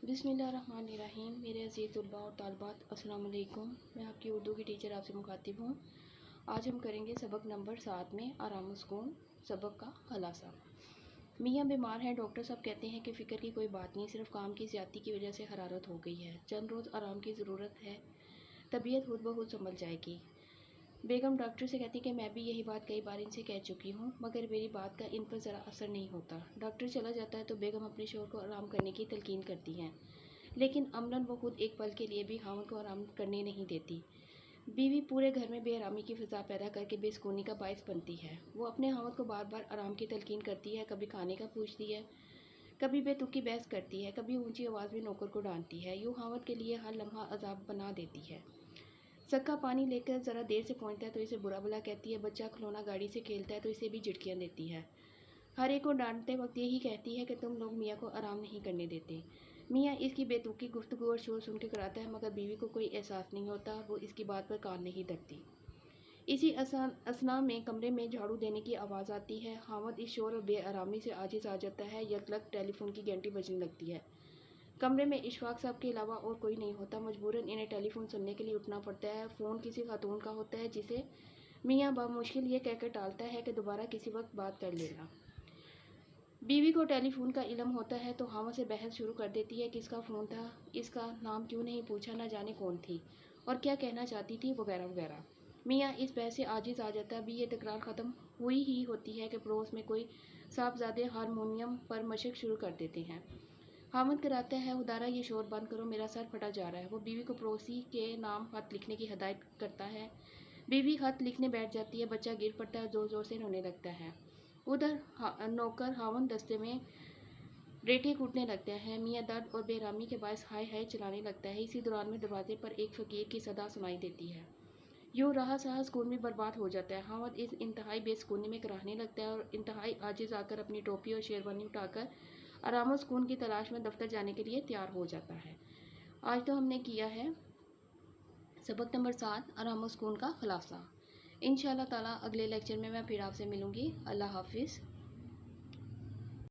बिस्मिल्लाहिर्रहमानिर्रहीम। मेरे अज़ीज़ तलबा और तालिबात, अस्सलाम वालेकुम। मैं आपकी उर्दू की टीचर आपसे मुखातिब हूँ। आज हम करेंगे सबक नंबर 7 में आराम सुकून सबक का खुलासा। मियाँ बीमार हैं। डॉक्टर साहब कहते हैं कि फ़िक्र की कोई बात नहीं, सिर्फ काम की ज़्यादती की वजह से हरारत हो गई है। चंद रोज़ आराम की ज़रूरत है, तबीयत खुद ब खुद संभल जाएगी। बेगम डॉक्टर से कहती कि मैं भी यही बात कई बार इनसे कह चुकी हूँ, मगर मेरी बात का इन पर ज़रा असर नहीं होता। डॉक्टर चला जाता है तो बेगम अपने शोहर को आराम करने की तलकीन करती हैं, लेकिन अमलन वो खुद एक पल के लिए भी खामद को आराम करने नहीं देती। बीवी पूरे घर में बेआरामी की फ़िज़ा पैदा करके बेसुकूनी का बायस बनती है। वो अपने खामद को बार बार आराम की तलकीन करती है, कभी खाने का पूछती है, कभी बेतुकी बहस करती है, कभी ऊंची आवाज़ में नौकर को डांटती है। यूँ खामद के लिए हर लम्हा अजाब बना देती है। सक्का पानी लेकर ज़रा देर से पहुंचता है तो इसे बुरा भला कहती है। बच्चा खिलौना गाड़ी से खेलता है तो इसे भी झिड़कियाँ देती है। हर एक को डांटते वक्त यही कहती है कि तुम लोग मियाँ को आराम नहीं करने देते। मियाँ इसकी बेतुकी गुफ्तगू और शोर सुन के कराता है, मगर बीवी को कोई एहसास नहीं होता। वो इसकी बात पर कान नहीं धरती। इसी असना में कमरे में झाड़ू देने की आवाज़ आती है। खामद इस शोर और बेआरामी से आजिज़ आ जाता है। यकलक टेलीफोन की घंटी बजने लगती है। कमरे में इशफाक साहब के अलावा और कोई नहीं होता। मजबूरन इन्हें टेलीफोन सुनने के लिए उठना पड़ता है। फ़ोन किसी खातून का होता है, जिसे मियाँ बामुश्किल ये कहकर टालता है कि दोबारा किसी वक्त बात कर लेना। बीवी को टेलीफोन का इल्म होता है तो खामद से बहस शुरू कर देती है। किसका फ़ोन था, इसका नाम क्यों नहीं पूछा, ना जाने कौन थी और क्या कहना चाहती थी, वगैरह वगैरह। मियाँ इस बहस से आजिज़ आ जाता है। अभी ये तकरार ख़त्म हुई ही होती है कि पड़ोस में कोई साहबजादे हारमोनियम पर मशक शुरू कर देते हैं। खामद कराता है, उदारा ये शोर बंद करो, मेरा सर फटा जा रहा है। वो बीवी को पड़ोसी के नाम खत लिखने की हदायत करता है। बीवी खत लिखने बैठ जाती है। बच्चा गिर पड़ता है, ज़ोर ज़ोर से रोने लगता है। उधर नौकर खामद दस्ते में रेठे कूटने लगता है। मियाँ दर्द और बेरामी के बायस हाय हाय चलाने लगता है। इसी दौरान में दरवाजे पर एक फ़कीर की सदा सुनाई देती है। यूँ रहा सहा सुकून भी बर्बाद हो जाता है। खामद इस इंतहाई बेसुकूनी में कराहने लगता है और इंतहाई आजिज़ आकर अपनी टोपी और शेरवानी उठाकर आराम और सुकून की तलाश में दफ्तर जाने के लिए तैयार हो जाता है। आज तो हमने किया है सबक नंबर 7 आराम और सुकून का खुलासा। इंशाअल्लाह ताला अगले लेक्चर में मैं फिर आपसे मिलूँगी। अल्लाह हाफिज़।